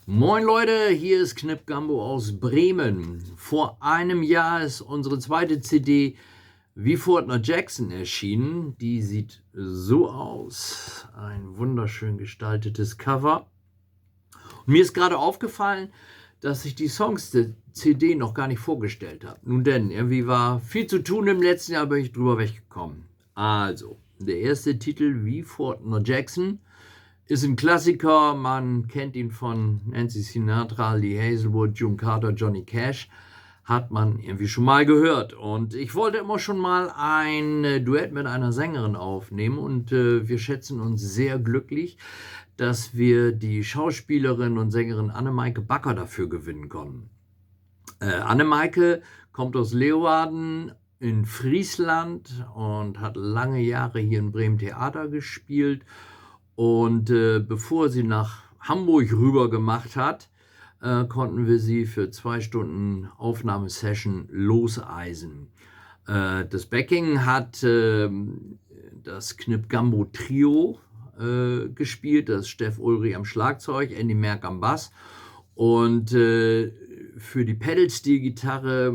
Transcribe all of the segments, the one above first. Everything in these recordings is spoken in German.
Moin Leute, hier ist Knip Gambo aus Bremen. Vor einem Jahr ist unsere zweite CD Wie Fortner Jackson erschienen. Die sieht so aus. Ein wunderschön gestaltetes Cover. Und mir ist gerade aufgefallen, dass ich die Songs der CD noch gar nicht vorgestellt habe. Nun denn, irgendwie war viel zu tun im letzten Jahr, bin ich drüber weggekommen. Also, der erste Titel Wie Fortner Jackson ist ein Klassiker, man kennt ihn von Nancy Sinatra, Lee Hazelwood, June Carter, Johnny Cash, hat man irgendwie schon mal gehört. Und ich wollte immer schon mal ein Duett mit einer Sängerin aufnehmen und wir schätzen uns sehr glücklich, dass wir die Schauspielerin und Sängerin Annemaike Backer dafür gewinnen konnten. Annemaike kommt aus Leeuwarden in Friesland und hat lange Jahre hier in Bremen Theater gespielt. Und bevor sie nach Hamburg rüber gemacht hat, konnten wir sie für 2 Stunden Aufnahmesession loseisen. Das Backing hat das Knip Gambo Trio gespielt, das Steff Ulrich am Schlagzeug, Andy Merck am Bass. Und für die Pedal-Steel-Gitarre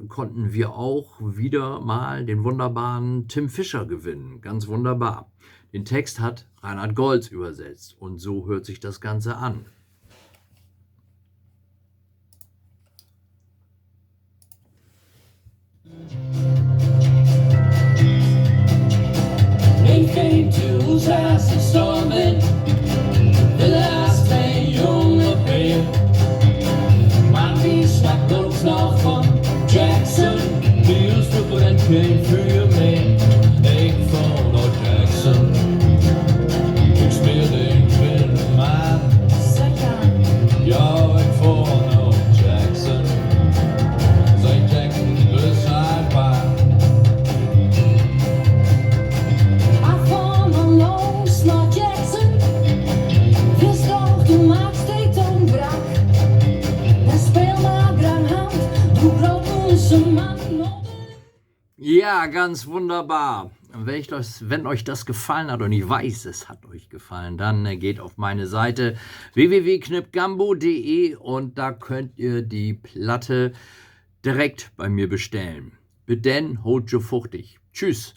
konnten wir auch wieder mal den wunderbaren Tim Fischer gewinnen. Ganz wunderbar. Den Text hat Reinhard Goltz übersetzt und so hört sich das Ganze an. Ich ging zu Sass stormen, der laatste jonge Peer. Maar wie snapt ons nog van Jackson? Die ons vroeger en geen vuur meer. Ik vond nog Jackson. Ik speelde in Twin maar. Ja, ik vond nog Jackson. Zijn Jackson beschrijfbaar. Ja, ganz wunderbar. Wenn euch das gefallen hat und ich weiß, es hat euch gefallen, dann geht auf meine Seite www.knipgambo.de und da könnt ihr die Platte direkt bei mir bestellen. Bitte, holt jo fuchtig. Tschüss.